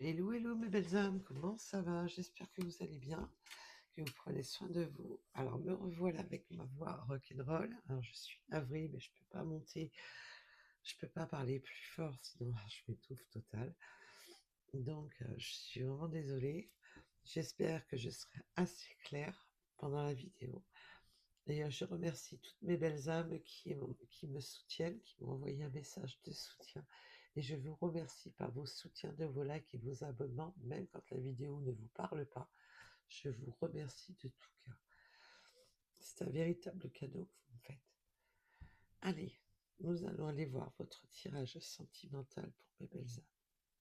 Hello, hello mes belles âmes, comment ça va? J'espère que vous allez bien, que vous prenez soin de vous. Alors me revoilà avec ma voix rock'n'roll. Alors je suis navrée, mais je peux pas monter, je peux pas parler plus fort, sinon je m'étouffe total. Donc je suis vraiment désolée. J'espère que je serai assez claire pendant la vidéo. Et je remercie toutes mes belles âmes qui me soutiennent, qui m'ont envoyé un message de soutien. Et je vous remercie par vos soutiens de vos likes et vos abonnements, même quand la vidéo ne vous parle pas. Je vous remercie de tout cœur. C'est un véritable cadeau que vous me faites. Allez, nous allons aller voir votre tirage sentimental pour mes belles âmes.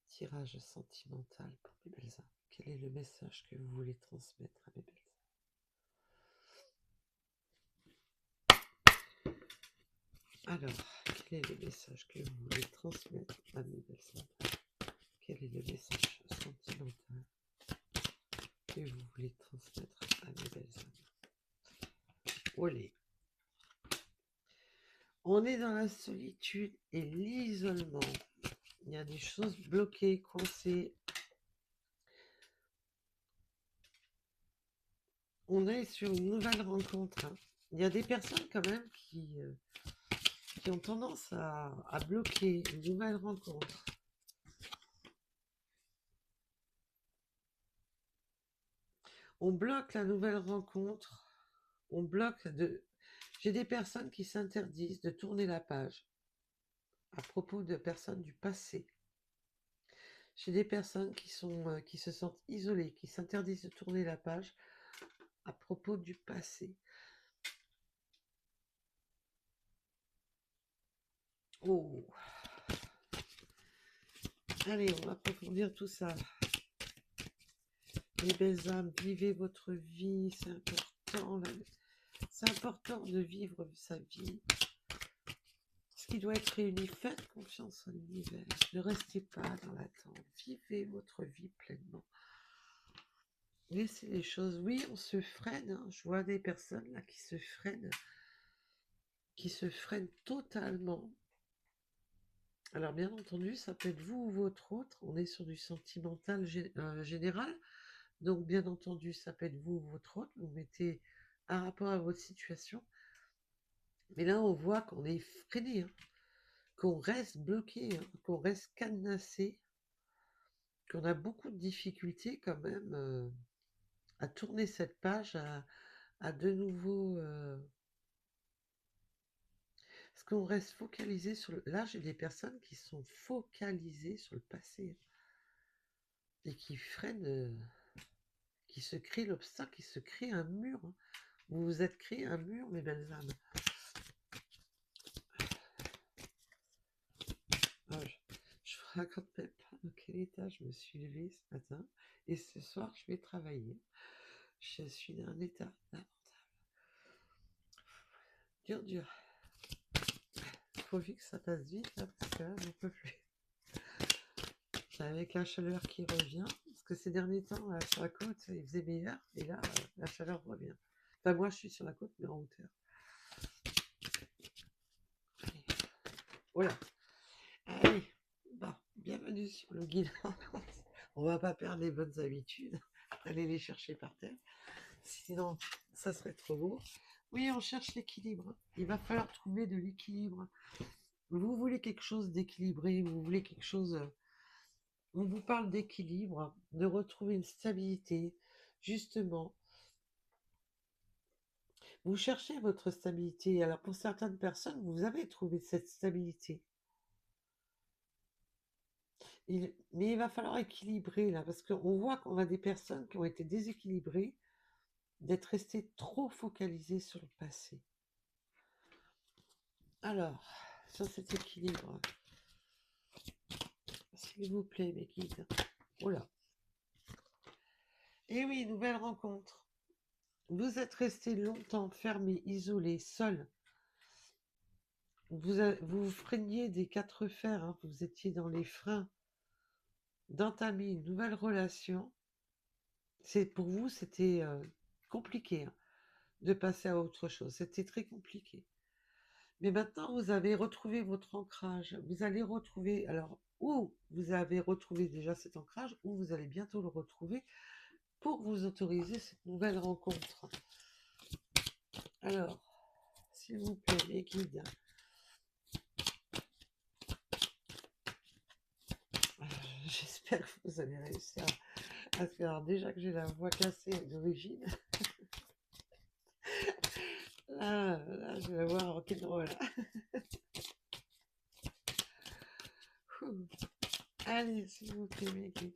Tirage sentimental pour mes belles âmes. Quel est le message que vous voulez transmettre à mes belles âmes? Alors, quel est le message que vous voulez transmettre à mes belles âmes? Quel est le message sentimental que vous voulez transmettre à mes belles âmes? Olé. On est dans la solitude et l'isolement. Il y a des choses bloquées, coincées. On est sur une nouvelle rencontre. Hein. Il y a des personnes quand même qui ont tendance à bloquer une nouvelle rencontre. On bloque la nouvelle rencontre. On bloque de... J'ai des personnes qui s'interdisent de tourner la page à propos de personnes du passé. J'ai des personnes qui se sentent isolées, qui s'interdisent de tourner la page à propos du passé. Oh, allez, on va approfondir tout ça. Les belles âmes, vivez votre vie, c'est important. C'est important de vivre sa vie. Ce qui doit être réuni, faites confiance en l'univers. Ne restez pas dans l'attente. Vivez votre vie pleinement. Laissez les choses. Oui, on se freine. Hein. Je vois des personnes là qui se freinent totalement. Alors bien entendu, ça peut être vous ou votre autre. On est sur du sentimental général. Donc bien entendu, ça peut être vous ou votre autre. Vous mettez un rapport à votre situation. Mais là, on voit qu'on est freiné, hein, qu'on reste bloqué, hein, qu'on reste cadenassé, qu'on a beaucoup de difficultés quand même à tourner cette page, à de nouveau... Parce qu'on reste focalisé sur le... Là, j'ai des personnes qui sont focalisées sur le passé et qui freinent, qui se créent l'obstacle, qui se créent un mur. Hein. Vous vous êtes créé un mur, mes belles âmes. Ah, je vous raconte même pas dans quel état je me suis levée ce matin. Et ce soir, je vais travailler. Je suis dans un état lamentable. Dur, dur. Pourvu que ça passe vite, là, parce que là, j'en peux plus. Avec la chaleur qui revient, parce que ces derniers temps, là, sur la côte, il faisait meilleur, et là, la chaleur revient. Enfin, moi, je suis sur la côte, mais en hauteur. Allez. Voilà. Allez, bon, bienvenue sur le guide. On va pas perdre les bonnes habitudes, aller les chercher par terre. Sinon, ça serait trop beau. Oui, on cherche l'équilibre. Il va falloir trouver de l'équilibre. Vous voulez quelque chose d'équilibré, vous voulez quelque chose... On vous parle d'équilibre, de retrouver une stabilité. Justement, vous cherchez votre stabilité. Alors pour certaines personnes, vous avez trouvé cette stabilité. Mais il va falloir équilibrer là, parce qu'on voit qu'on a des personnes qui ont été déséquilibrées, d'être restées trop focalisées sur le passé. Alors, sur cet équilibre, s'il vous plaît, mes guides. Oh là. Eh oui, nouvelle rencontre. Vous êtes resté longtemps fermé, isolé, seul. Vous freiniez des quatre fers, hein, vous étiez dans les freins d'entamer une nouvelle relation. Pour vous, c'était compliqué hein, de passer à autre chose. C'était très compliqué. Mais maintenant, vous avez retrouvé votre ancrage. Vous allez retrouver... Alors, ou vous avez retrouvé déjà cet ancrage, ou vous allez bientôt le retrouver pour vous autoriser cette nouvelle rencontre. Alors, s'il vous plaît, les guides, j'espère que vous allez réussir à faire. Alors déjà que j'ai la voix cassée d'origine, là, je vais la voix rock'n'roll. Allez, s'il vous plaît, mes guides.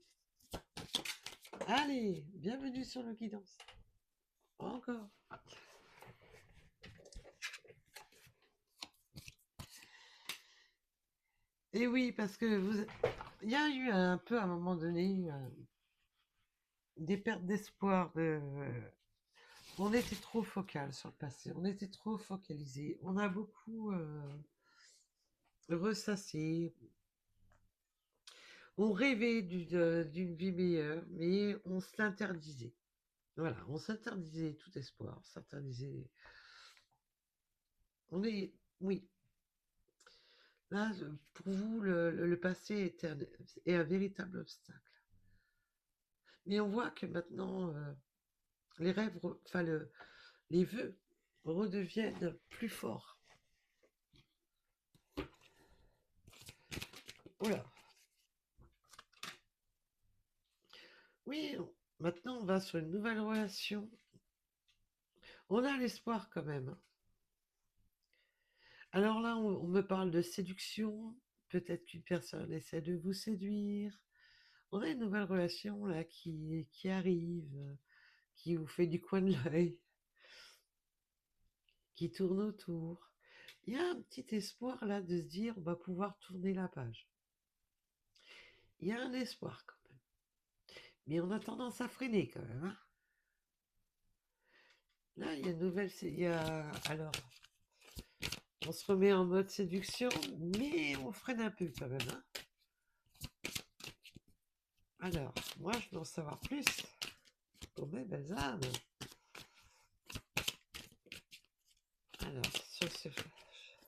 Allez, bienvenue sur le guidance. Encore. Et oui, parce que il y a eu un peu à un moment donné des pertes d'espoir. On était trop focal sur le passé, on était trop focalisé, on a beaucoup ressassé, on rêvait d'une vie meilleure, mais on se l'interdisait. Voilà, on s'interdisait tout espoir, on s'interdisait. On est, oui, là, pour vous, le passé est un véritable obstacle. Mais on voit que maintenant, les rêves, enfin, les vœux redeviennent plus forts. Voilà. Oui, maintenant, on va sur une nouvelle relation. On a l'espoir quand même. Alors là, on me parle de séduction. Peut-être qu'une personne essaie de vous séduire. On a une nouvelle relation là qui arrive, qui vous fait du coin de l'œil, qui tourne autour. Il y a un petit espoir là de se dire on va pouvoir tourner la page. Il y a un espoir quand même. Mais on a tendance à freiner quand même, hein. Là, il y a une nouvelle. Alors, on se remet en mode séduction, mais on freine un peu quand même, hein. Alors, moi, je veux en savoir plus pour mes belles âmes. Alors, sur ce flash.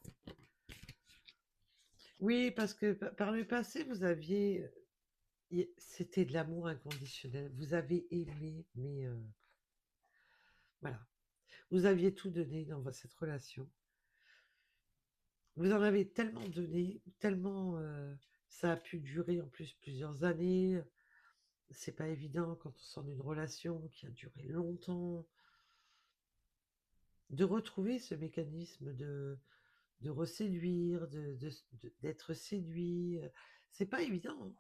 Oui, parce que par le passé, vous aviez. C'était de l'amour inconditionnel. Vous avez aimé, mais voilà. Vous aviez tout donné dans cette relation. Vous en avez tellement donné, tellement ça a pu durer en plus plusieurs années. C'est pas évident quand on sort d'une relation qui a duré longtemps de retrouver ce mécanisme de reséduire, d'être séduit. C'est pas évident, hein.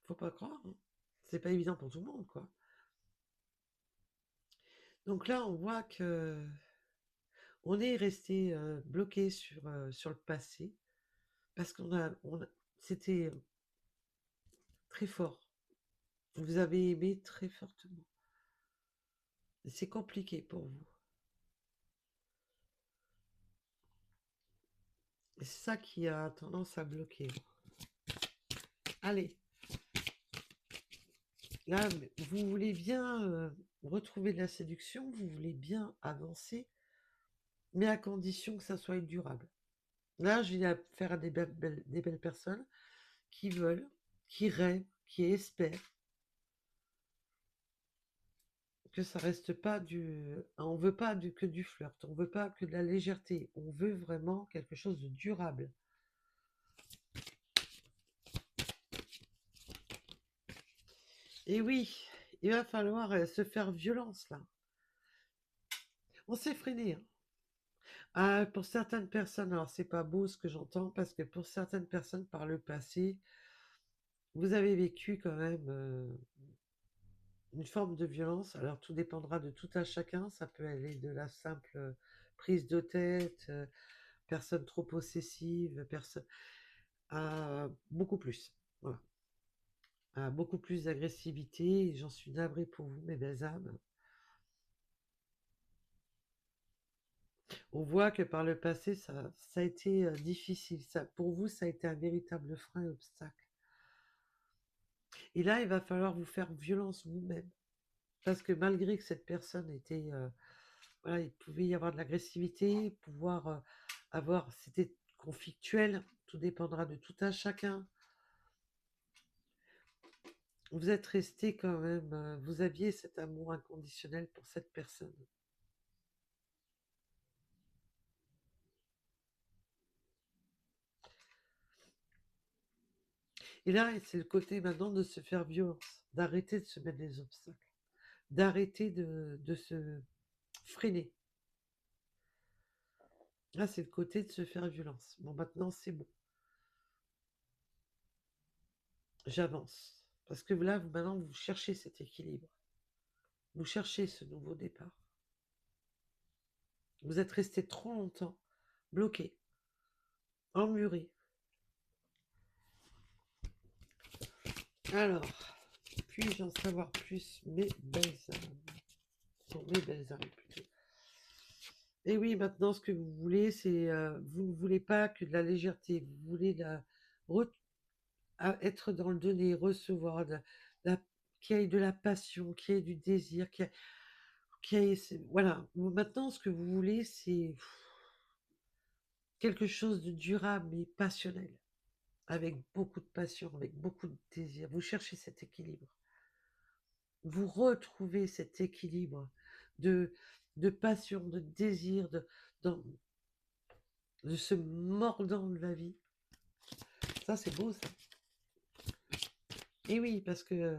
Faut pas croire, hein. C'est pas évident pour tout le monde, quoi. Donc là, on voit que on est resté bloqué sur le passé parce c'était très fort. Vous avez aimé très fortement. C'est compliqué pour vous. Et c'est ça qui a tendance à bloquer. Allez, là, vous voulez bien retrouver de la séduction, vous voulez bien avancer, mais à condition que ça soit durable. Là, je viens faire à des belles personnes qui veulent, qui rêvent, qui espèrent que ça reste pas on veut pas que du flirt, on veut pas que de la légèreté, on veut vraiment quelque chose de durable. Et oui, il va falloir se faire violence là. On s'est freiné, hein. Ah, pour certaines personnes, alors c'est pas beau ce que j'entends, parce que pour certaines personnes par le passé, vous avez vécu quand même une forme de violence. Alors tout dépendra de tout à chacun. Ça peut aller de la simple prise de tête, personne trop possessive, personne à beaucoup plus. Voilà. À beaucoup plus d'agressivité. Et j'en suis navrée pour vous, mes belles âmes. On voit que par le passé, ça a été difficile. Pour vous, ça a été un véritable frein et obstacle. Et là, il va falloir vous faire violence vous-même. Parce que malgré que cette personne était... voilà, il pouvait y avoir de l'agressivité, pouvoir avoir... C'était conflictuel, tout dépendra de tout un chacun. Vous êtes resté quand même, vous aviez cet amour inconditionnel pour cette personne. Et là, c'est le côté maintenant de se faire violence, d'arrêter de se mettre des obstacles, d'arrêter de se freiner. Là, c'est le côté de se faire violence. Bon, maintenant, c'est bon. J'avance. Parce que là, maintenant, vous cherchez cet équilibre. Vous cherchez ce nouveau départ. Vous êtes resté trop longtemps bloqué, emmuré. Alors, puis-je en savoir plus, mes belles âmes? Sur mes belles âmes, plutôt. Et oui, maintenant, ce que vous voulez, c'est... vous ne voulez pas que de la légèreté. Vous voulez être dans le donner, recevoir, la- qu'il y ait de la passion, qu'il y ait du désir, voilà. Maintenant, ce que vous voulez, c'est quelque chose de durable et passionnel, avec beaucoup de passion, avec beaucoup de désir. Vous cherchez cet équilibre. Vous retrouvez cet équilibre de, de passion, de désir, dans- de se mordant de la vie. Ça, c'est beau, ça. Et oui, parce que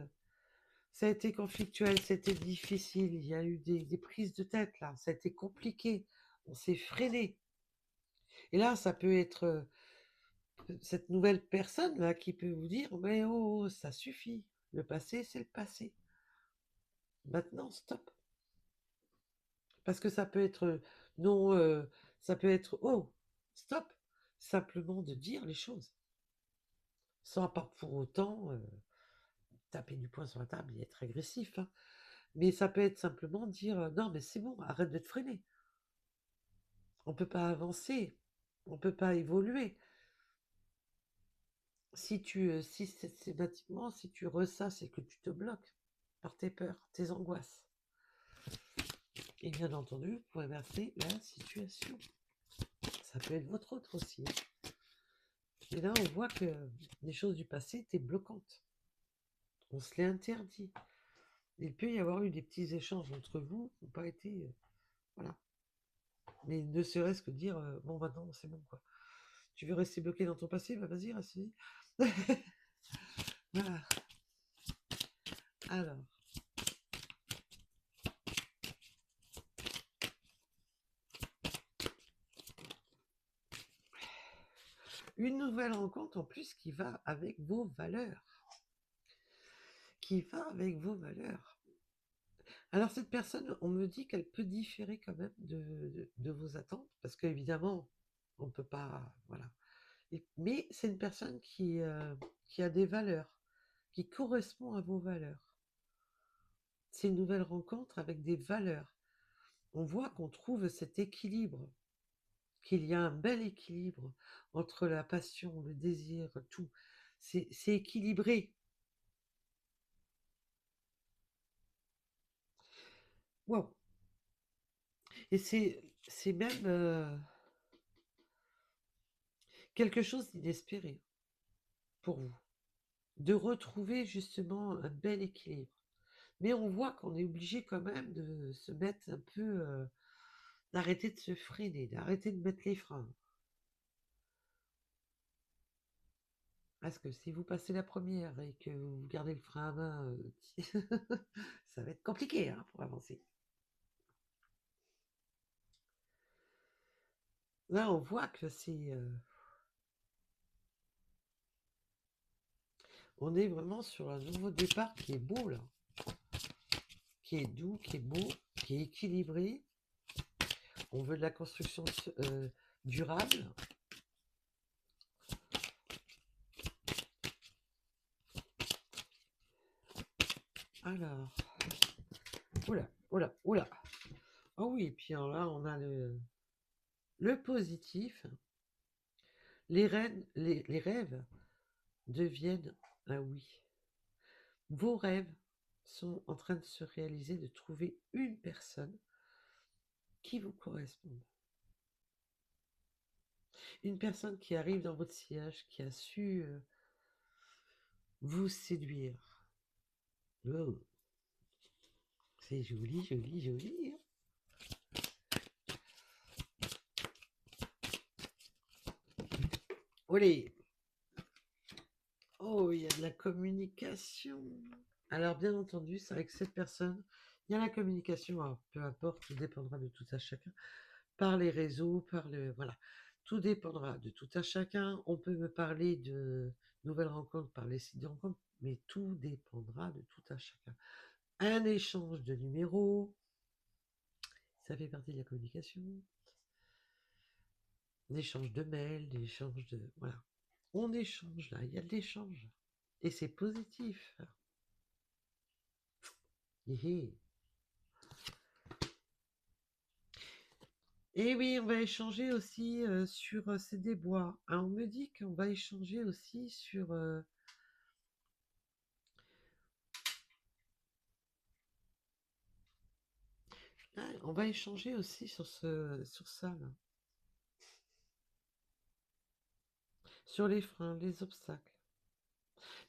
ça a été conflictuel, c'était difficile, il y a eu des prises de tête, là, ça a été compliqué, on s'est freiné. Et là, ça peut être cette nouvelle personne là qui peut vous dire, mais oh, oh, ça suffit, le passé, c'est le passé. Maintenant, stop. Parce que ça peut être non, ça peut être oh, stop. Simplement de dire les choses, sans pas pour autant taper du poing sur la table et être agressif, hein. Mais ça peut être simplement dire non, mais c'est bon, arrête de te freiner. On ne peut pas avancer, on ne peut pas évoluer. Si systématiquement, si tu ressasses et que tu te bloques par tes peurs, tes angoisses, et bien entendu, vous pouvez inverser la situation. Ça peut être votre autre aussi, hein. Et là, on voit que les choses du passé étaient bloquantes. On se l'est interdit. Il peut y avoir eu des petits échanges entre vous qui n'ont pas été... voilà. Mais ne serait-ce que dire, bon, maintenant, c'est bon, quoi. Tu veux rester bloqué dans ton passé? Bah, vas-y, reste-y. Voilà. Alors, une nouvelle rencontre en plus qui va avec vos valeurs. Qui va avec vos valeurs. Alors cette personne, on me dit qu'elle peut différer quand même de vos attentes, parce qu'évidemment, on ne peut pas... Voilà. Mais c'est une personne qui a des valeurs, qui correspond à vos valeurs. C'est une nouvelle rencontre avec des valeurs. On voit qu'on trouve cet équilibre, qu'il y a un bel équilibre entre la passion, le désir, tout. C'est équilibré. Wow. Et c'est même quelque chose d'inespéré pour vous, de retrouver justement un bel équilibre. Mais on voit qu'on est obligé quand même de se mettre un peu, d'arrêter de se freiner, d'arrêter de mettre les freins. Parce que si vous passez la première et que vous gardez le frein à main, ça va être compliqué, hein, pour avancer. Là, on voit que on est vraiment sur un nouveau départ qui est beau, là. Qui est doux, qui est beau, qui est équilibré. On veut de la construction durable. Alors, oula, oula, oula. Oh oui, et puis alors là, on a le positif. Les rêves deviennent un oui. Vos rêves sont en train de se réaliser, de trouver une personne qui vous corresponde. Une personne qui arrive dans votre sillage, qui a su vous séduire. Oh, c'est joli, joli, joli, hein. Olé! Oh, il y a de la communication. Alors, bien entendu, c'est avec cette personne, il y a la communication, alors, peu importe, tout dépendra de tout à chacun, par les réseaux, par le... Voilà, tout dépendra de tout à chacun. On peut me parler de nouvelles rencontres par les sites de rencontres, mais tout dépendra de tout à chacun. Un échange de numéros, ça fait partie de la communication. L'échange de mails, l'échange de... Voilà. On échange là, il y a de l'échange. Et c'est positif. Hé. Et oui, on va échanger aussi sur ces déboires. Ah, on me dit qu'on va échanger aussi sur... on va échanger aussi sur ça, là. Sur les freins, les obstacles.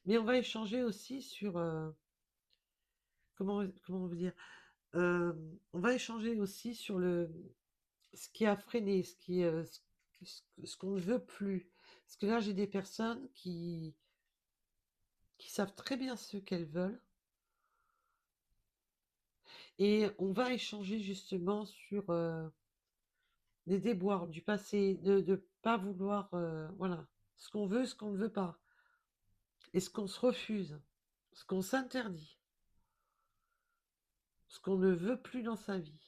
Mais on va échanger aussi sur... comment vous dire on va échanger aussi sur ce qui a freiné, ce qu'on ne veut plus. Parce que là, j'ai des personnes qui savent très bien ce qu'elles veulent. Et on va échanger justement sur des déboires du passé, de ne pas vouloir, voilà, ce qu'on veut, ce qu'on ne veut pas, et ce qu'on se refuse, ce qu'on s'interdit, ce qu'on ne veut plus dans sa vie.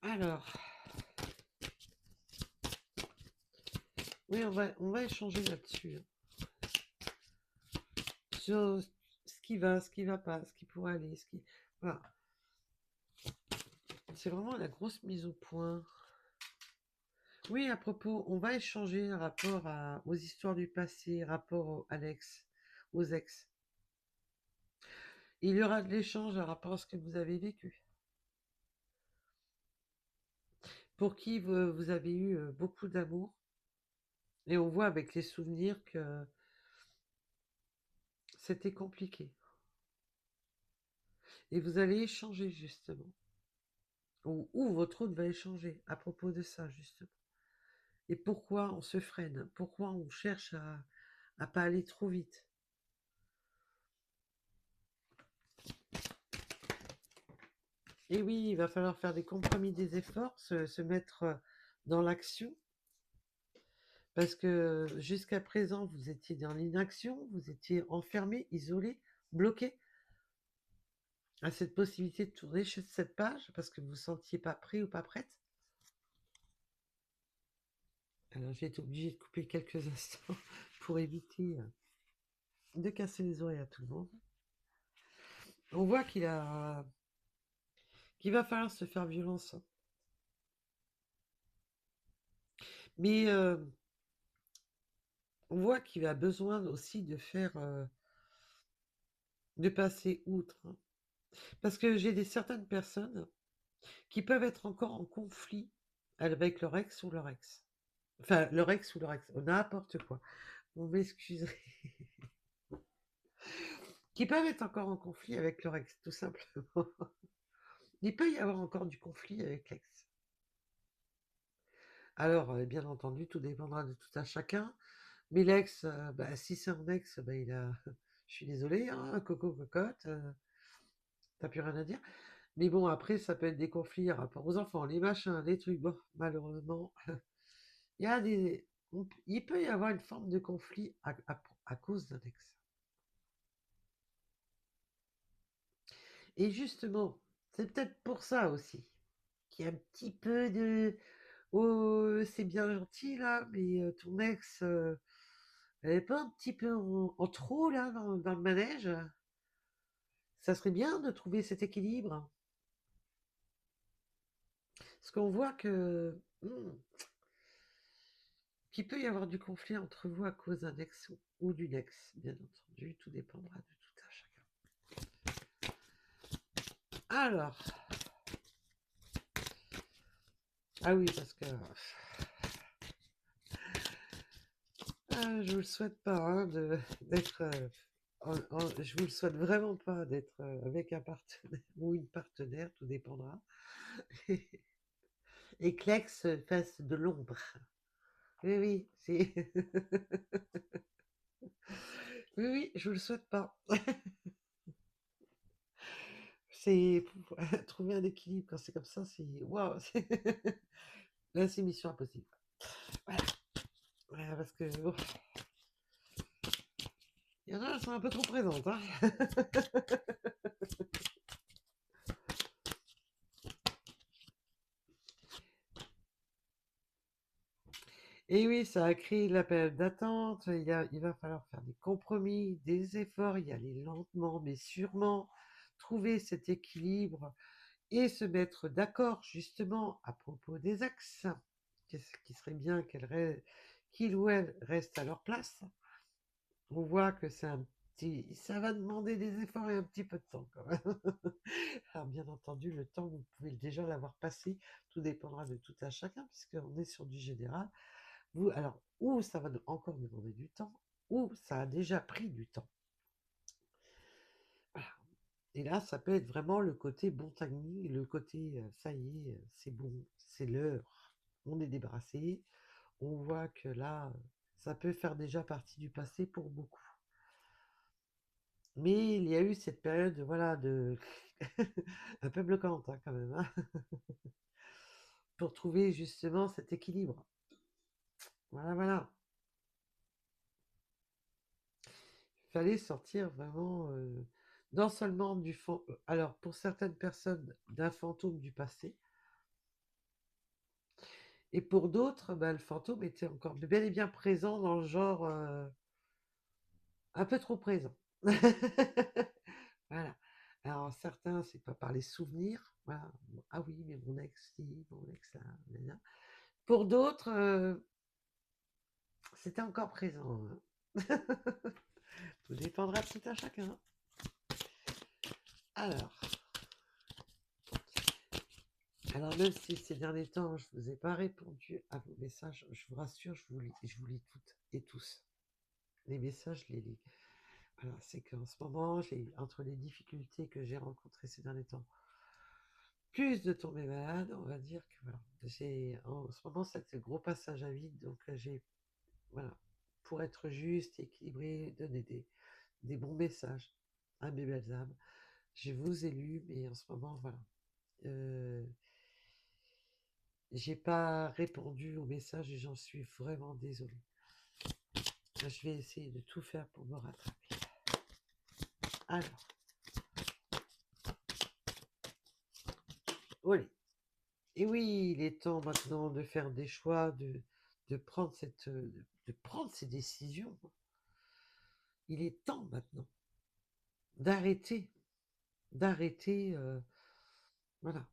Alors, oui, on va échanger là-dessus, hein. Sur ce qui va pas, ce qui pourrait aller, ce qui... Voilà. C'est vraiment la grosse mise au point. Oui, à propos, on va échanger un rapport aux histoires du passé, rapport à l'ex, aux ex. Il y aura de l'échange par rapport à ce que vous avez vécu. Pour qui vous avez eu beaucoup d'amour. Et on voit avec les souvenirs que c'était compliqué. Et vous allez échanger justement. Ou votre autre va échanger à propos de ça justement. Et pourquoi on se freine, pourquoi on cherche à pas aller trop vite. Et oui, il va falloir faire des compromis, des efforts, se mettre dans l'action. Parce que jusqu'à présent, vous étiez dans l'inaction, vous étiez enfermé, isolé, bloqué à cette possibilité de tourner cette page parce que vous ne vous sentiez pas prêt ou pas prête. Alors j'ai été obligée de couper quelques instants pour éviter de casser les oreilles à tout le monde. On voit qu'il va falloir se faire violence. Mais on voit qu'il a besoin aussi de faire, de passer outre, hein. Parce que j'ai certaines personnes qui peuvent être encore en conflit avec leur ex ou leur ex. Enfin, leur ex ou leur ex, n'importe quoi. Vous m'excuserez. Qui peuvent être encore en conflit avec leur ex, tout simplement. Il peut y avoir encore du conflit avec l'ex. Alors, bien entendu, tout dépendra de tout un chacun. Mais l'ex, si c'est un ex, il a... Je suis désolée, hein, coco cocotte, t'as plus rien à dire. Mais bon, après, ça peut être des conflits par rapport aux enfants, les machins, les trucs. Bon, malheureusement, il y a il peut y avoir une forme de conflit à cause d'un ex. Et justement, c'est peut-être pour ça aussi qu'il y a un petit peu de oh, c'est bien gentil là, mais ton ex, elle est pas un petit peu en trop là dans le manège? Ça serait bien de trouver cet équilibre. Parce qu'on voit que qu'il peut y avoir du conflit entre vous à cause d'un ex ou d'une ex, bien entendu, tout dépendra de tout un chacun. Alors, Ah oui, parce que je vous le souhaite pas, hein, d'être, je vous le souhaite vraiment pas d'être, avec un partenaire ou une partenaire, tout dépendra, et que l'ex fasse de l'ombre. Oui, oui, c'est oui, oui, je vous le souhaite pas. C'est pour trouver un équilibre quand c'est comme ça, c'est waouh! Là, c'est mission impossible. Voilà, voilà, parce que ouf, il y en a, elles sont un peu trop présentes, hein. Et oui, ça a créé la période d'attente. Il va falloir faire des compromis, des efforts, y aller lentement, mais sûrement, trouver cet équilibre et se mettre d'accord justement à propos des axes. Qu'est-ce qui serait bien qu'ils ou elles restent à leur place. On voit que ça va demander des efforts et un petit peu de temps quand même. Alors bien entendu, le temps, vous pouvez déjà l'avoir passé, tout dépendra de tout à chacun, puisqu'on est sur du général. Vous, alors, ou ça va encore demander du temps, ou ça a déjà pris du temps. Voilà. Et là, ça peut être vraiment le côté bon timing, le côté ça y est, c'est bon, c'est l'heure, on est débarrassé. On voit que là, ça peut faire déjà partie du passé pour beaucoup. Mais il y a eu cette période, voilà, de un peu bloquante hein, quand même, hein, pour trouver justement cet équilibre. Voilà, voilà. Il fallait sortir vraiment, non seulement alors pour certaines personnes, d'un fantôme du passé, et pour d'autres, bah, le fantôme était encore bel et bien présent dans le genre, un peu trop présent. Voilà. Alors certains, c'est pas par les souvenirs, voilà. Ah oui, mais mon ex ci, mon ex là, nanana. Pour d'autres, c'était encore présent, hein. Tout dépendra de tout un chacun. Alors, même si ces derniers temps, je ne vous ai pas répondu à vos messages, je vous rassure, je vous lis toutes et tous. Les messages, je les lis. Voilà, c'est qu'en ce moment, entre les difficultés que j'ai rencontrées ces derniers temps, plus de tomber malade, on va dire que voilà, en ce moment, c'est le gros passage à vide, donc voilà, pour être juste, équilibré, donner des bons messages à mes belles âmes. Je vous ai lu, mais en ce moment, voilà. Euh, j'ai pas répondu aux messages et j'en suis vraiment désolée. Je vais essayer de tout faire pour me rattraper. Alors, allez. Et oui, il est temps maintenant de faire des choix, de prendre de prendre ces décisions. Il est temps maintenant d'arrêter, d'arrêter, voilà,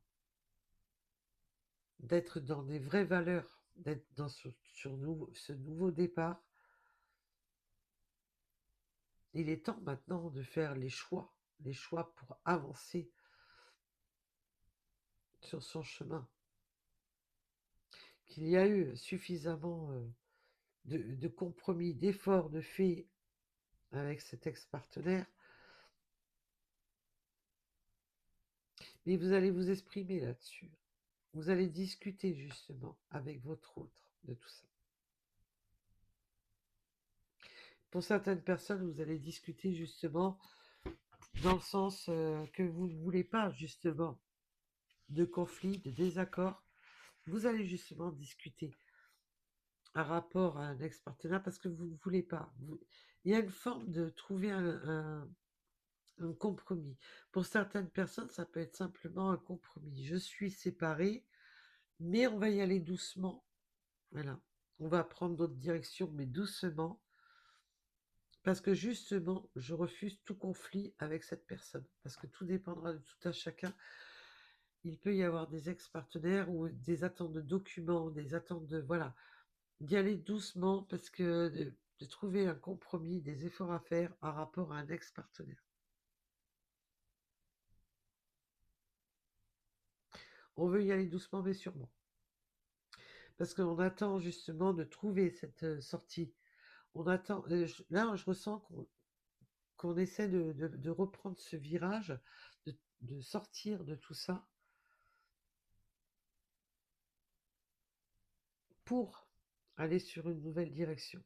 d'être dans des vraies valeurs, d'être dans ce nouveau départ. Il est temps maintenant de faire les choix pour avancer sur son chemin. Qu'il y a eu suffisamment de compromis, d'efforts de fait avec cet ex-partenaire, mais vous allez vous exprimer là-dessus. Vous allez discuter justement avec votre autre de tout ça. Pour certaines personnes, vous allez discuter justement dans le sens que vous ne voulez pas justement de conflit, de désaccord. Vous allez justement discuter un rapport à un ex-partenaire parce que vous ne voulez pas. Il y a une forme de trouver un compromis. Pour certaines personnes, ça peut être simplement un compromis. Je suis séparée, mais on va y aller doucement. Voilà. On va prendre d'autres directions, mais doucement. Parce que justement, je refuse tout conflit avec cette personne. Parce que tout dépendra de tout un chacun. Il peut y avoir des ex-partenaires ou des attentes de documents, des attentes de... Voilà. D'y aller doucement parce que de trouver un compromis, des efforts à faire par rapport à un ex-partenaire. On veut y aller doucement mais sûrement. Parce qu'on attend justement de trouver cette sortie. On attend. Là, je ressens qu'on essaie de reprendre ce virage, de sortir de tout ça pour aller sur une nouvelle direction.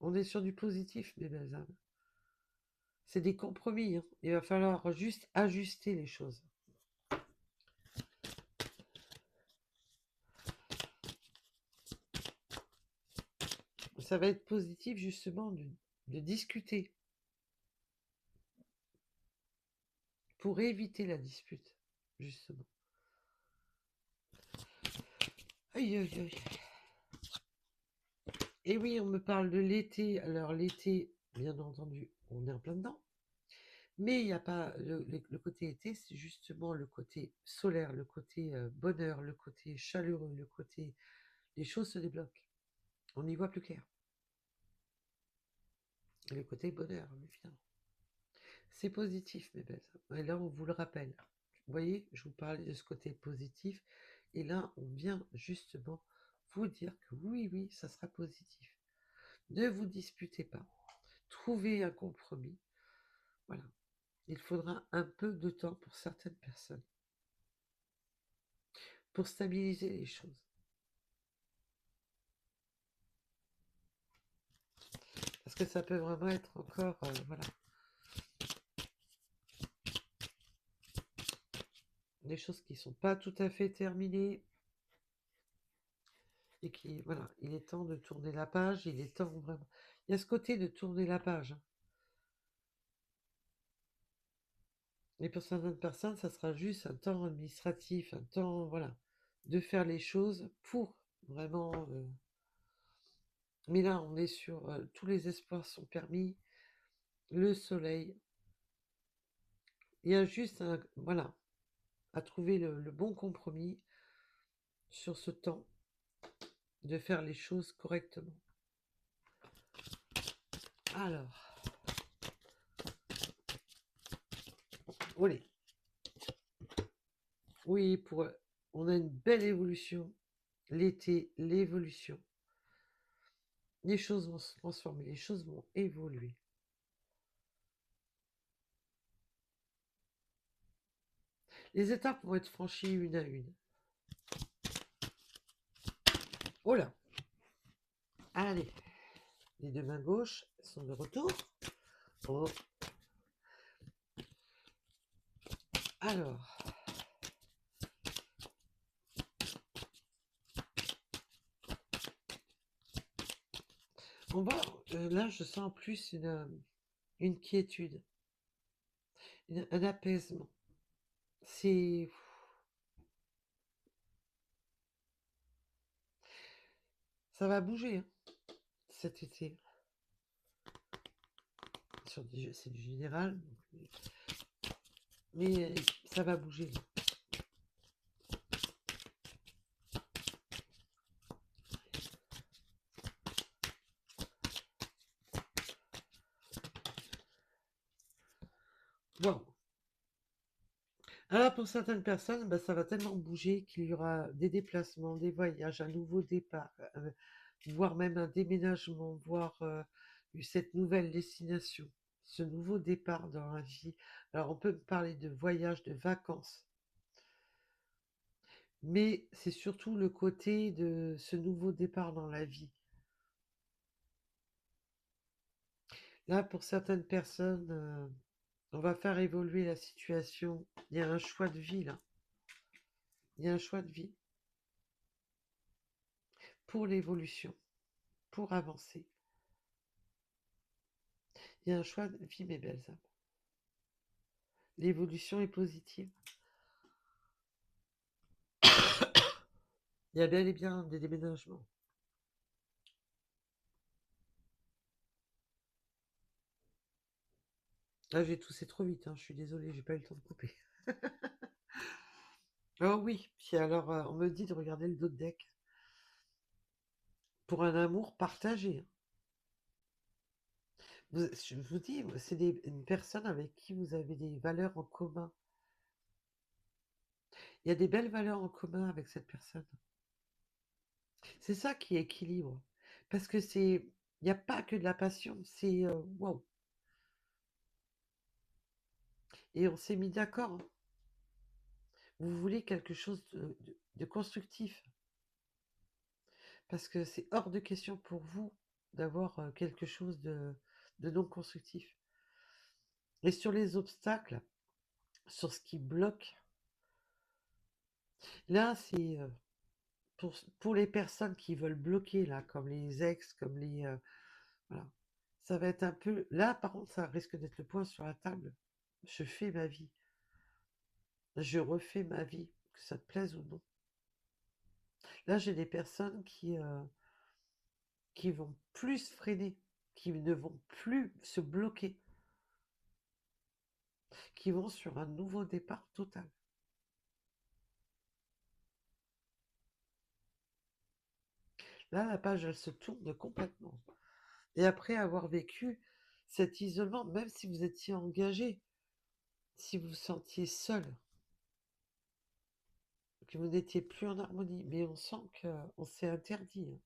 On est sur du positif, mes belles âmes. C'est des compromis, hein. Il va falloir juste ajuster les choses. Ça va être positif justement de discuter pour éviter la dispute, justement. Aïe, aïe, aïe. Et oui, on me parle de l'été. Alors l'été, bien entendu, on est en plein dedans. Mais il n'y a pas le côté été, c'est justement le côté solaire, le côté bonheur, le côté chaleureux, le côté... Les choses se débloquent. On y voit plus clair. Et le côté bonheur, évidemment. C'est positif, mes belles. Et là, on vous le rappelle. Vous voyez, je vous parlais de ce côté positif. Et là, on vient justement vous dire que oui, oui, ça sera positif. Ne vous disputez pas. Trouvez un compromis. Voilà. Il faudra un peu de temps pour certaines personnes pour stabiliser les choses. Parce que ça peut vraiment être encore, voilà, des choses qui ne sont pas tout à fait terminées et qui, voilà, il est temps de tourner la page, il est temps vraiment. Il y a ce côté de tourner la page, hein. Et pour certaines personnes, ça sera juste un temps administratif, un temps, voilà, de faire les choses pour vraiment. Mais là, on est sur tous les espoirs sont permis, le soleil. Il y a juste voilà, à trouver le bon compromis sur ce temps de faire les choses correctement. Alors, allez. Oui, on a une belle évolution. L'été, l'évolution. Les choses vont se transformer, les choses vont évoluer. Les étapes vont être franchies une à une. Oh là! Allez, les deux mains gauches sont de retour. Oh. Alors, on va, là je sens plus une quiétude, un apaisement. C'est... Ça va bouger, hein, cet été. C'est du général, mais ça va bouger. Bon. Alors pour certaines personnes, ça va tellement bouger qu'il y aura des déplacements, des voyages, un nouveau départ, voire même un déménagement, voire cette nouvelle destination, ce nouveau départ dans la vie. Alors on peut parler de voyage, de vacances, mais c'est surtout le côté de ce nouveau départ dans la vie. Là, pour certaines personnes, on va faire évoluer la situation. Il y a un choix de vie là. Il y a un choix de vie pour l'évolution, pour avancer. Il y a un choix de vie, mes belles âmes. L'évolution est positive. Il y a bel et bien des déménagements. Ah, j'ai toussé trop vite, hein. Je suis désolée, j'ai pas eu le temps de couper. Oh oui, puis alors on me dit de regarder le dos de deck. Pour un amour partagé, hein. Je vous dis, c'est une personne avec qui vous avez des valeurs en commun. Il y a des belles valeurs en commun avec cette personne. C'est ça qui équilibre. Parce que il n'y a pas que de la passion, c'est waouh. Et on s'est mis d'accord, hein. Vous voulez quelque chose de constructif. Parce que c'est hors de question pour vous d'avoir quelque chose de non constructif. Et sur les obstacles, sur ce qui bloque, là, c'est pour les personnes qui veulent bloquer, là, comme les ex, comme les... voilà. Ça va être un peu... Là, par contre, ça risque d'être le point sur la table. Je fais ma vie. Je refais ma vie, que ça te plaise ou non. Là, j'ai des personnes qui vont plus freiner, qui ne vont plus se bloquer, qui vont sur un nouveau départ total. Là, la page, elle se tourne complètement. Et après avoir vécu cet isolement, même si vous étiez engagé, si vous vous sentiez seul, que vous n'étiez plus en harmonie, mais on sent qu'on s'est interdit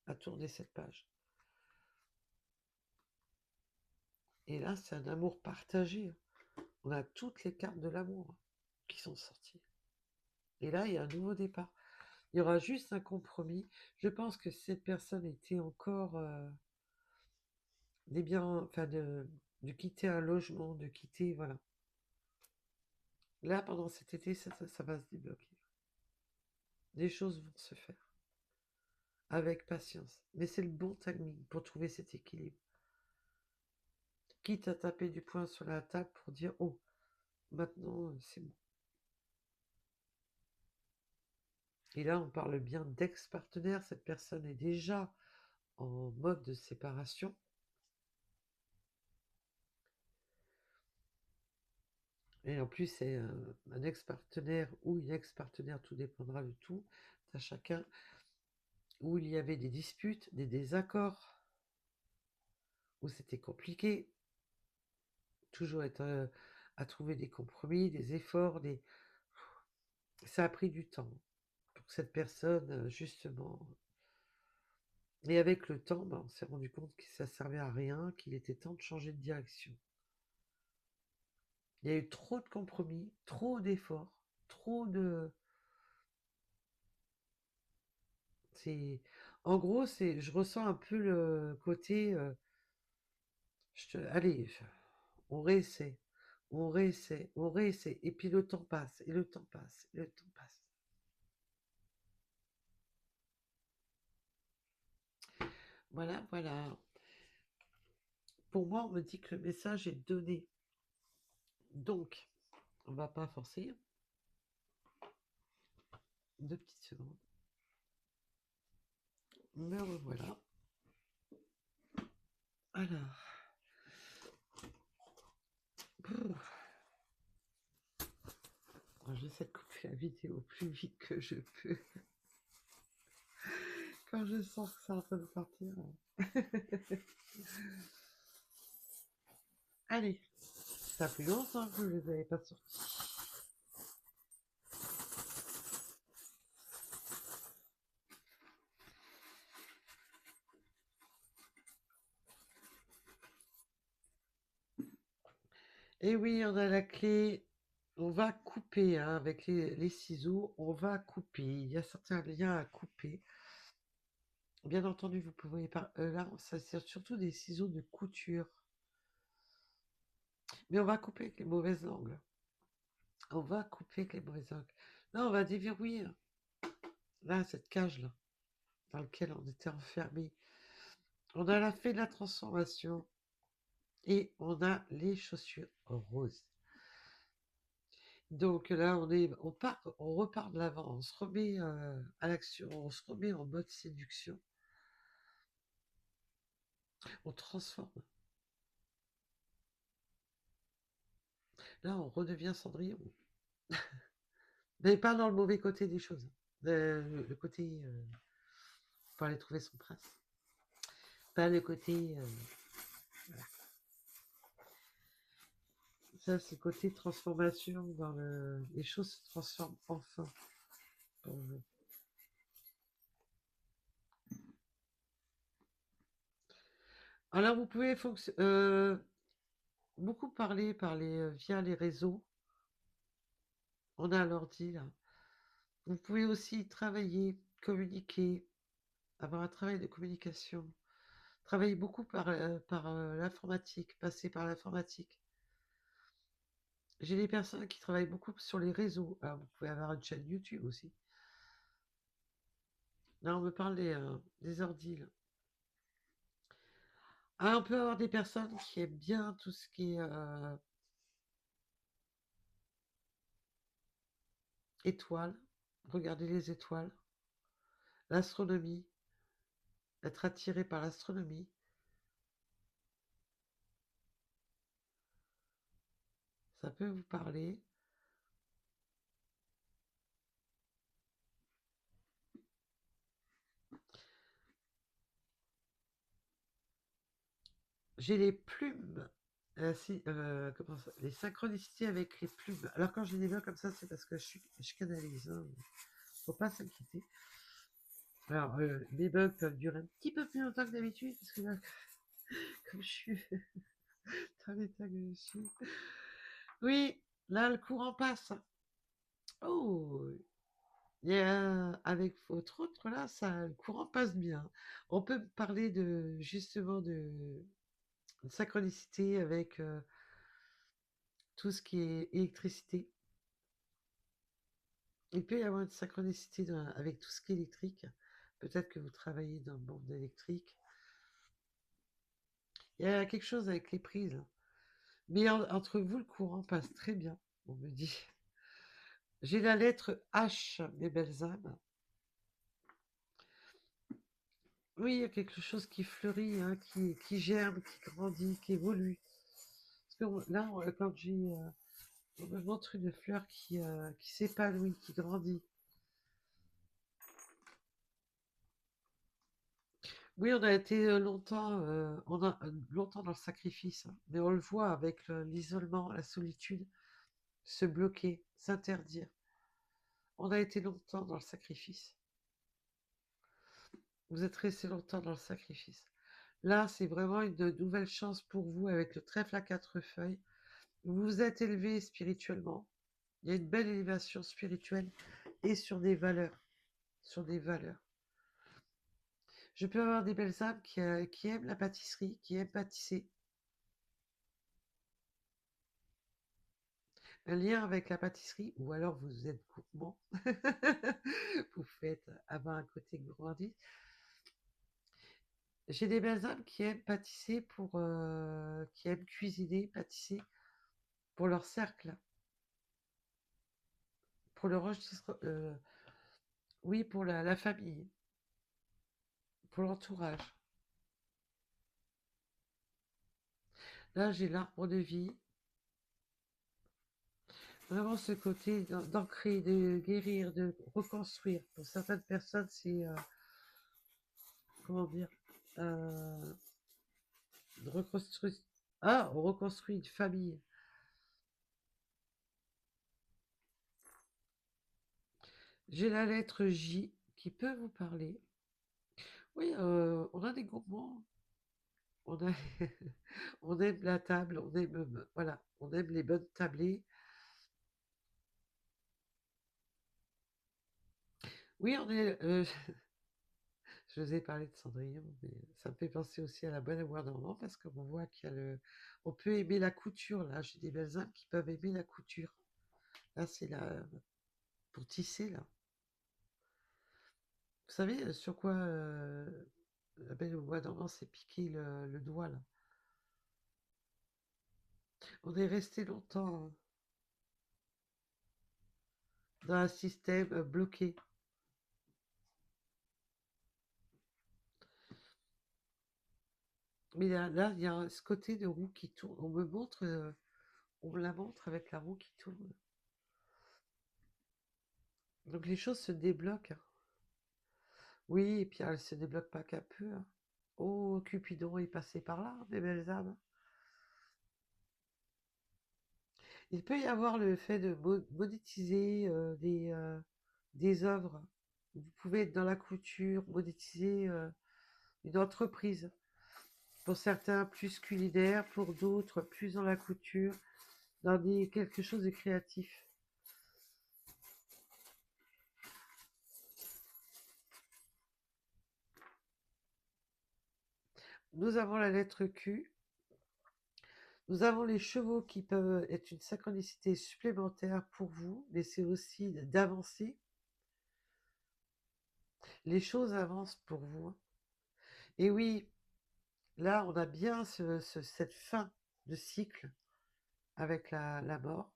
à tourner cette page. Et là, c'est un amour partagé. On a toutes les cartes de l'amour qui sont sorties. Et là, il y a un nouveau départ. Il y aura juste un compromis. Je pense que cette personne était encore des biens, enfin de quitter un logement, de quitter, voilà. Là, pendant cet été, ça va se débloquer. Des choses vont se faire avec patience. Mais c'est le bon timing pour trouver cet équilibre. Quitte à taper du poing sur la table pour dire, oh, maintenant, c'est bon. Et là, on parle bien d'ex-partenaire. Cette personne est déjà en mode de séparation. Et en plus, c'est un ex-partenaire ou une ex-partenaire, tout dépendra de tout, à chacun, où il y avait des disputes, des désaccords, où c'était compliqué, toujours être à trouver des compromis, des efforts, ça a pris du temps pour que cette personne, justement... Et avec le temps, on s'est rendu compte que ça servait à rien, qu'il était temps de changer de direction. Il y a eu trop de compromis, trop d'efforts, trop de... C'est... En gros, je ressens un peu le côté... allez, on réessaie, on réessaie, on réessaie, et puis le temps passe, et le temps passe, et le temps passe. Voilà, voilà. Pour moi, on me dit que le message est donné. Donc, on va pas forcer. 2 petites secondes. Me revoilà. Alors, j'essaie de couper la vidéo plus vite que je peux. Quand je sens que c'est en train de partir. Allez, ça fait longtemps que je ne les avais pas sortis. Et oui, on a la clé. On va couper hein, avec les ciseaux. On va couper. Il y a certains liens à couper. Bien entendu, vous pouvez pas. Là, ça sert surtout des ciseaux de couture. Mais on va couper avec les mauvaises angles. On va couper avec les mauvaises angles. Là, on va déverrouiller. Là, cette cage-là, dans laquelle on était enfermé. On a fait de la transformation. Et on a les chaussures roses. Donc là, on repart de l'avant, on se remet à l'action, on se remet en mode séduction, on transforme. Là, on redevient Cendrillon. Mais pas dans le mauvais côté des choses. Le côté, faut aller trouver son prince. Pas le côté, voilà. Ça, c'est le côté transformation les choses se transforment enfin pour vous. Alors, vous pouvez beaucoup parler via les réseaux. On a l'ordi, là. Vous pouvez aussi travailler, communiquer, avoir un travail de communication. Travailler beaucoup par l'informatique, passer par l'informatique. J'ai des personnes qui travaillent beaucoup sur les réseaux. Alors, vous pouvez avoir une chaîne YouTube aussi. Là, on me parle des ordi, là. Ah, on peut avoir des personnes qui aiment bien tout ce qui est étoiles, regarder les étoiles, l'astronomie, être attiré par l'astronomie. Ça peut vous parler. J'ai les plumes. Comment ça, les synchronicités avec les plumes. Alors quand j'ai des voix comme ça, c'est parce que je canalise. Hein. Faut pas s'inquiéter. Alors, mes bugs peuvent durer un petit peu plus longtemps que d'habitude, parce que là, comme je suis dans l'état que je suis. Oui, là, le courant passe. Oh, avec votre autre, là, ça, le courant passe bien. On peut parler de, justement, de synchronicité avec tout ce qui est électricité. Il peut y avoir une synchronicité avec tout ce qui est électrique. Peut-être que vous travaillez dans le monde électrique. Il y a quelque chose avec les prises. Mais entre vous, le courant passe très bien, on me dit. J'ai la lettre H, mes belles âmes. Oui, il y a quelque chose qui fleurit, hein, qui germe, qui grandit, qui évolue. Parce que là, quand on me montre une fleur qui s'épanouit, qui grandit. Oui, on a été longtemps dans le sacrifice, hein, mais on le voit avec l'isolement, la solitude, se bloquer, s'interdire. On a été longtemps dans le sacrifice. Vous êtes resté longtemps dans le sacrifice. Là, c'est vraiment une nouvelle chance pour vous avec le trèfle à quatre feuilles. Vous vous êtes élevé spirituellement. Il y a une belle élévation spirituelle et sur des valeurs. Sur des valeurs. Je peux avoir des belles âmes qui aiment la pâtisserie, qui aiment pâtisser. Un lien avec la pâtisserie, ou alors vous êtes gourmand. Vous faites avoir un côté gourmandise. J'ai des belles âmes qui aiment pâtisser qui aiment cuisiner, pâtisser pour leur cercle, pour le registre, oui, pour la famille, pour l'entourage. Là, j'ai l'arbre de vie. Vraiment ce côté d'ancrer, de guérir, de reconstruire. Pour certaines personnes, c'est, comment dire, euh, de reconstruire. Ah, on reconstruit une famille. J'ai la lettre J qui peut vous parler. Oui, on a des gourmands. On a, on aime la table, on aime, voilà, on aime les bonnes tablées. Oui, je vous ai parlé de Cendrillon, mais ça me fait penser aussi à la bonne à boire normand parce qu'on voit on peut aimer la couture. Là, j'ai des belles âmes qui peuvent aimer la couture. Là, c'est pour tisser là. Vous savez sur quoi la belle au bois dormant s'est piqué le doigt là. On est resté longtemps, hein, dans un système bloqué. Mais là, il y a ce côté de roue qui tourne. On me la montre avec la roue qui tourne. Donc les choses se débloquent, hein. Oui, et puis elles se débloquent pas qu'à peu, hein. Oh, Cupidon est passé par là, mes belles âmes. Il peut y avoir le fait de monétiser des œuvres. Vous pouvez être dans la couture, monétiser une entreprise. Pour certains, plus culinaire, pour d'autres, plus dans la couture, quelque chose de créatif. Nous avons la lettre Q. Nous avons les chevaux qui peuvent être une synchronicité supplémentaire pour vous, mais c'est aussi d'avancer. Les choses avancent pour vous. Et oui, là, on a bien cette fin de cycle avec la mort.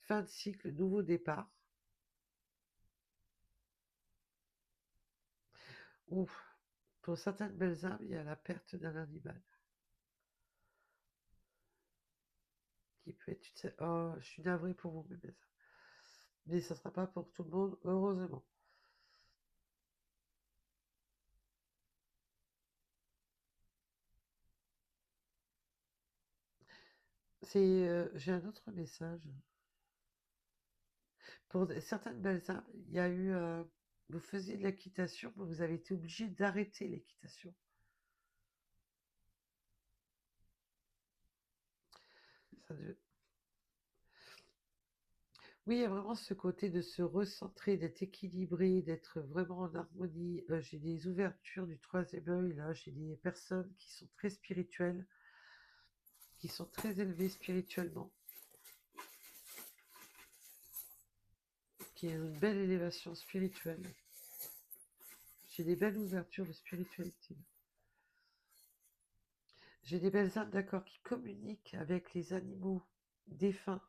Fin de cycle, nouveau départ. Ouf, pour certaines belles âmes, il y a la perte d'un animal. Qui peut être... Oh, je suis navrée pour vous, mes belles âmes. Mais ça ne sera pas pour tout le monde, heureusement. J'ai un autre message. Pour certaines belles âmes, il y a eu... vous faisiez de l'équitation, mais vous avez été obligé d'arrêter l'équitation. Ça devait- Oui, il y a vraiment ce côté de se recentrer, d'être équilibré, d'être vraiment en harmonie. J'ai des ouvertures du troisième œil, là. J'ai des personnes qui sont très spirituelles, qui sont très élevées spirituellement, qui ont une belle élévation spirituelle. J'ai des belles ouvertures de spiritualité. J'ai des belles âmes, d'accord, qui communiquent avec les animaux défunts.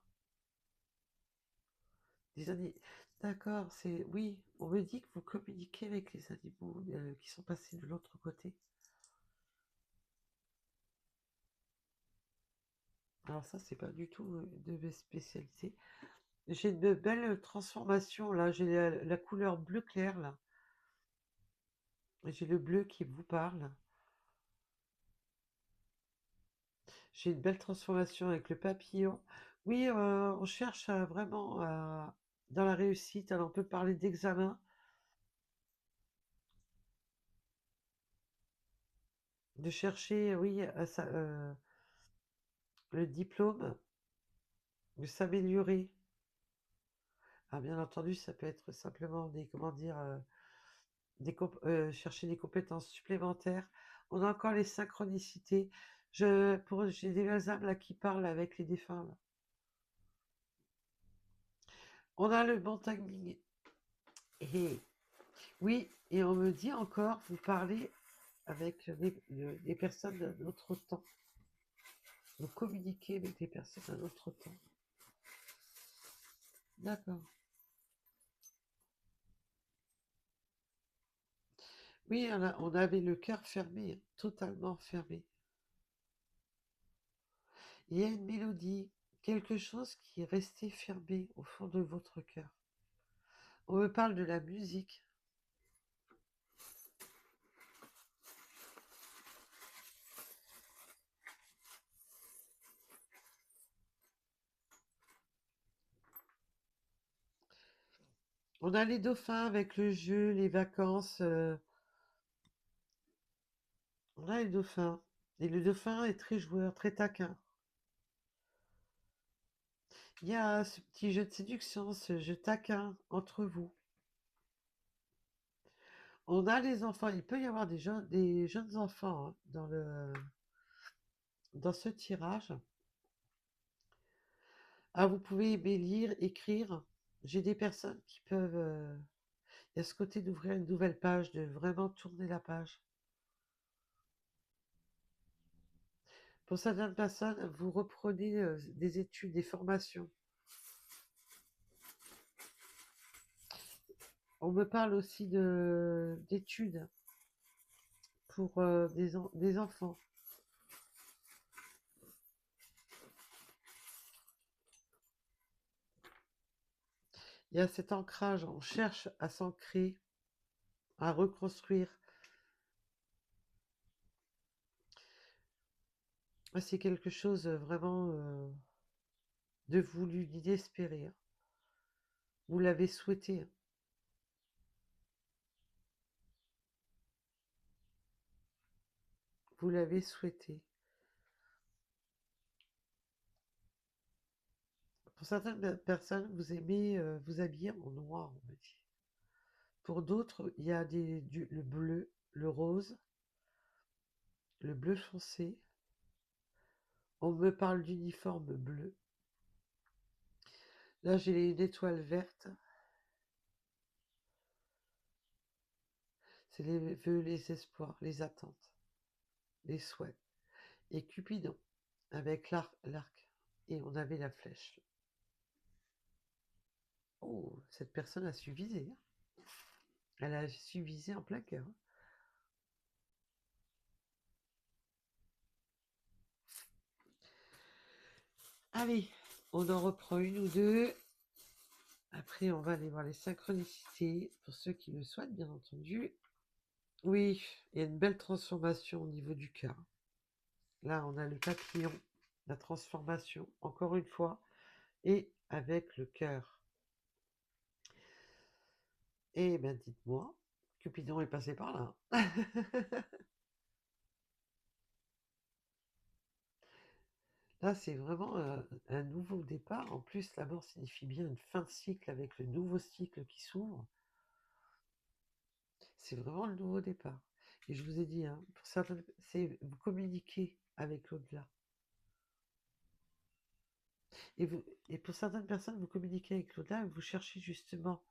D'accord, c'est... Oui, on me dit que vous communiquez avec les animaux qui sont passés de l'autre côté. Alors ça, c'est pas du tout de mes spécialités. J'ai une belle transformation, là. J'ai la couleur bleu clair, là. J'ai le bleu qui vous parle. J'ai une belle transformation avec le papillon. Oui, on cherche vraiment dans la réussite. Alors, on peut parler d'examen, de chercher, oui, le diplôme, de s'améliorer. Ah, bien entendu, ça peut être simplement des, comment dire, chercher des compétences supplémentaires. On a encore les synchronicités. J'ai des âmes là qui parlent avec les défunts, là. On a le bon timing. Et oui, et on me dit encore, vous parlez avec les personnes d'un autre temps. Vous communiquez avec les personnes d'un autre temps. D'accord. Oui, on avait le cœur fermé, totalement fermé. Il y a une mélodie, quelque chose qui est resté fermé au fond de votre cœur. On me parle de la musique. On a les dauphins avec le jeu, les vacances. On a les dauphins. Et le dauphin est très joueur, très taquin. Il y a ce petit jeu de séduction, ce jeu taquin entre vous. On a les enfants. Il peut y avoir des jeunes enfants hein, dans ce tirage. Ah, vous pouvez lire, écrire. J'ai des personnes qui peuvent... il y a ce côté d'ouvrir une nouvelle page, de vraiment tourner la page. Pour certaines personnes, vous reprenez des études, des formations. On me parle aussi d'études pour des enfants. Il y a cet ancrage, on cherche à s'ancrer, à reconstruire. Ah, c'est quelque chose vraiment de voulu, d'inespéré, hein. Vous l'avez souhaité, hein. vous l'avez souhaité. Pour certaines personnes, vous aimez vous habiller en noir, on me dit. Pour d'autres, il y a le bleu, le rose, le bleu foncé. On me parle d'uniforme bleu. Là, j'ai une étoile verte. C'est les vœux, les espoirs, les attentes, les souhaits. Et Cupidon, avec l'arc. Et on avait la flèche. Oh, cette personne a su viser. Hein. Elle a su viser en plein cœur. Hein. Allez, on en reprend une ou deux. Après, on va aller voir les synchronicités, pour ceux qui le souhaitent, bien entendu. Oui, il y a une belle transformation au niveau du cœur. Là, on a le papillon, la transformation, encore une fois, et avec le cœur. Eh bien, dites-moi, Cupidon est passé par là. Là, c'est vraiment un nouveau départ. En plus, la mort signifie bien une fin de cycle avec le nouveau cycle qui s'ouvre. C'est vraiment le nouveau départ. Et je vous ai dit, hein, pour certaines, c'est vous communiquez avec l'au-delà. Et pour certaines personnes, vous communiquez avec l'au-delà et vous cherchez justement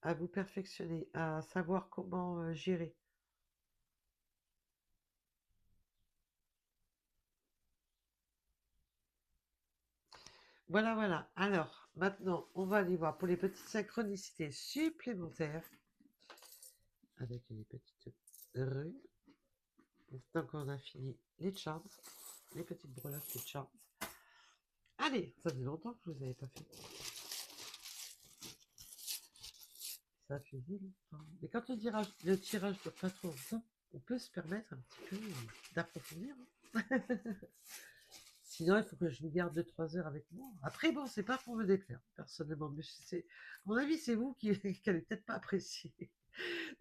à vous perfectionner, à savoir comment gérer. Voilà, voilà. Alors, maintenant, on va aller voir pour les petites synchronicités supplémentaires avec les petites runes. Maintenant qu'on a fini les charms, les petites breloques, les charms. Allez, ça fait longtemps que je vous avais pas fait. Ça fait longtemps. Mais quand le tirage dure pas trop longtemps, on peut se permettre un petit peu d'approfondir. Hein. Sinon, il faut que je vous garde 2-3 heures avec moi. Après, bon, c'est pas pour me déplaire, personnellement. Mais à mon avis, c'est vous qui n'allez peut-être pas apprécier.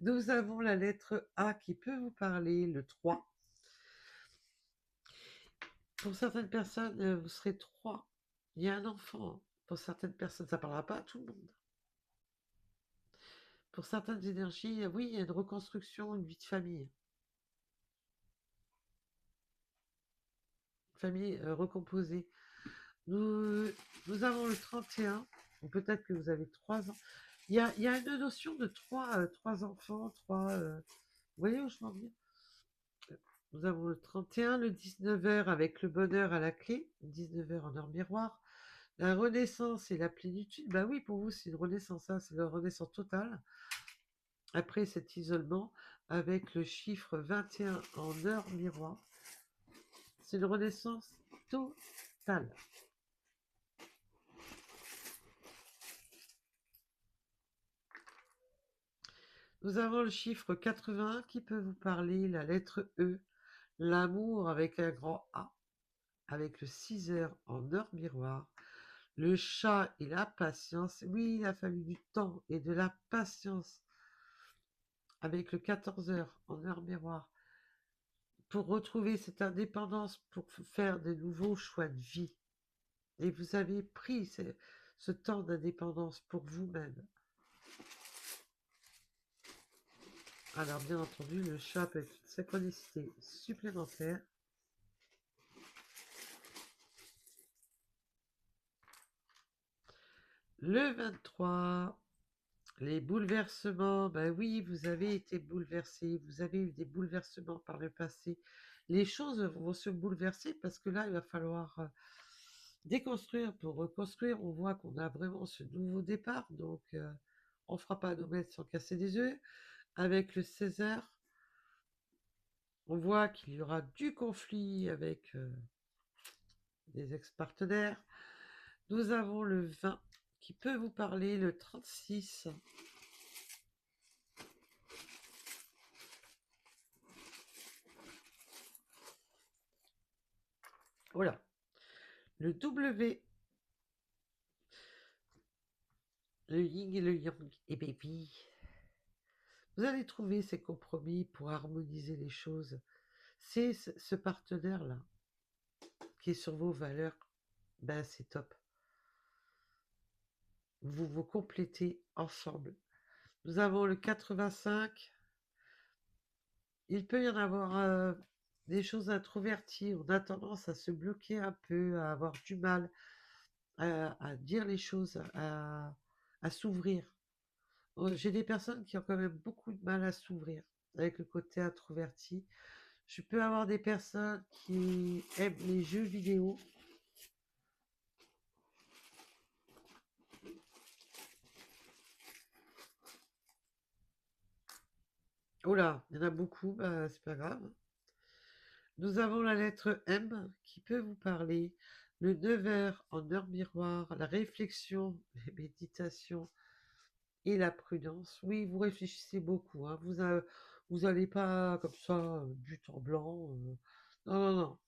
Nous avons la lettre A qui peut vous parler, le 3. Pour certaines personnes, vous serez 3. Il y a un enfant. Pour certaines personnes, ça ne parlera pas à tout le monde. Pour certaines énergies, oui, il y a une reconstruction, une vie de famille. Famille recomposée. Nous avons le 31, ou peut-être que vous avez 3 ans. Il y a une notion de 3 enfants, 3... vous voyez où je m'en viens? Nous avons le 31, le 19h avec le bonheur à la clé, 19h en heure miroir. La renaissance et la plénitude, bah oui, pour vous, c'est une renaissance, hein, c'est la renaissance totale. Après cet isolement, avec le chiffre 21 en heure miroir, c'est une renaissance totale. Nous avons le chiffre 81 qui peut vous parler, la lettre E, l'amour avec un grand A, avec le 6 heures en heure miroir, le chat et la patience. Oui, il a fallu du temps et de la patience avec le 14 heures en heure miroir pour retrouver cette indépendance, pour faire de nouveaux choix de vie. Et vous avez pris ce temps d'indépendance pour vous-même. Alors, bien entendu, le chat peut être une synchronicité supplémentaire. Le 23, les bouleversements, ben oui, vous avez été bouleversé, vous avez eu des bouleversements par le passé. Les choses vont se bouleverser parce que là, il va falloir déconstruire pour reconstruire. On voit qu'on a vraiment ce nouveau départ, donc on ne fera pas nos mètres sans casser des œufs. Avec le 16h, on voit qu'il y aura du conflit avec des ex-partenaires. Nous avons le 20 qui peut vous parler, le 36. Voilà. Le W, le yin et le yang. Et baby, vous allez trouver ces compromis pour harmoniser les choses C'est ce partenaire-là qui est sur vos valeurs, ben c'est top. Vous vous complétez ensemble. Nous avons le 85. Il peut y en avoir des choses introverties. On a tendance à se bloquer un peu, à avoir du mal à dire les choses, à s'ouvrir. J'ai des personnes qui ont quand même beaucoup de mal à s'ouvrir avec le côté introverti. Je peux avoir des personnes qui aiment les jeux vidéo. Oh là, il y en a beaucoup, bah, c'est pas grave. Nous avons la lettre M qui peut vous parler. Le 9h en heure miroir, la réflexion, les méditations et la prudence. Oui, vous réfléchissez beaucoup, hein. Vous allez pas comme ça, du temps blanc. Non, non, non.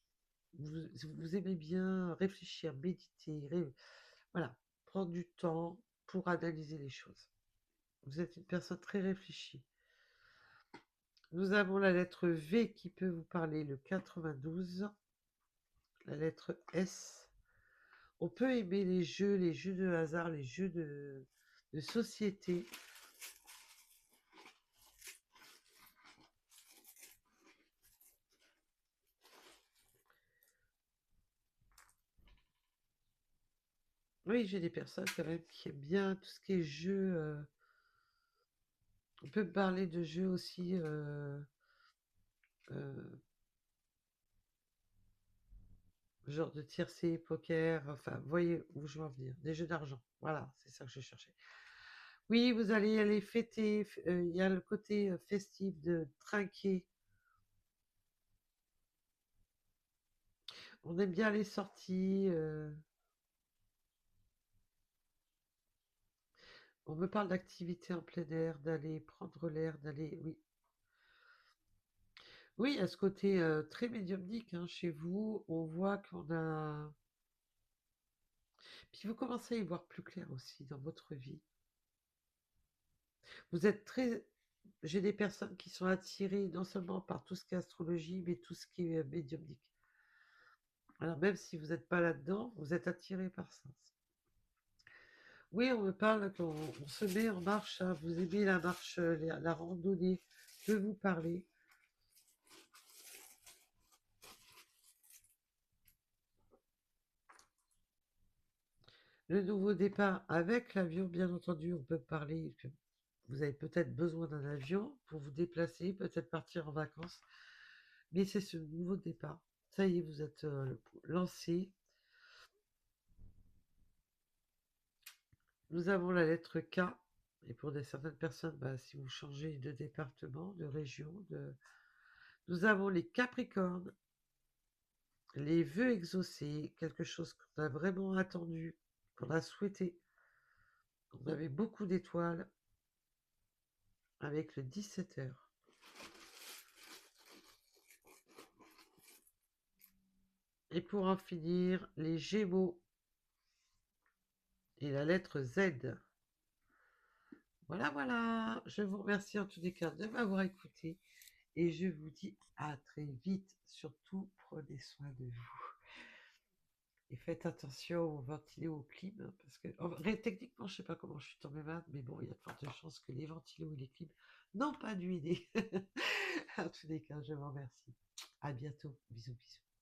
Vous aimez bien réfléchir, méditer, voilà, prendre du temps pour analyser les choses. Vous êtes une personne très réfléchie. Nous avons la lettre V qui peut vous parler, le 92. La lettre S. On peut aimer les jeux de hasard, les jeux de société. Oui, j'ai des personnes quand même qui aiment bien tout ce qui est jeu. On peut parler de jeux aussi, euh, genre de tiercé, poker, enfin, vous voyez où je veux en venir. Des jeux d'argent. Voilà, c'est ça que je cherchais. Oui, vous allez aller fêter. Il y a le côté festif de trinquer. On aime bien les sorties. On me parle d'activités en plein air, d'aller prendre l'air, d'aller. Oui. Oui, à ce côté très médiumnique hein, chez vous, on voit qu'on a. Puis vous commencez à y voir plus clair aussi dans votre vie. Vous êtes très. J'ai des personnes qui sont attirées non seulement par tout ce qui est astrologie, mais tout ce qui est médiumnique. Alors même si vous n'êtes pas là-dedans, vous êtes attiré par ça. Oui, on me parle qu'on on se met en marche, hein. Vous aimez la marche, la randonnée. Je peux vous parler. Le nouveau départ avec l'avion, bien entendu, on peut parler que vous avez peut-être besoin d'un avion pour vous déplacer, peut-être partir en vacances, mais c'est ce nouveau départ. Ça y est, vous êtes lancé. Nous avons la lettre K, et pour certaines personnes, bah, si vous changez de département, de région, nous avons les Capricornes, les vœux exaucés, quelque chose qu'on a vraiment attendu, qu'on a souhaité. On avait beaucoup d'étoiles avec le 17h. Et pour en finir, les Gémeaux et la lettre Z. Voilà, voilà. Je vous remercie en tous les cas de m'avoir écouté et je vous dis à très vite. Surtout, prenez soin de vous. Et faites attention au ventilos, au clim, parce que techniquement, je ne sais pas comment je suis tombée malade, mais bon, il y a de fortes chances que les ventilos et les clims n'ont pas dû aider. En tous les cas, je vous remercie. À bientôt. Bisous, bisous.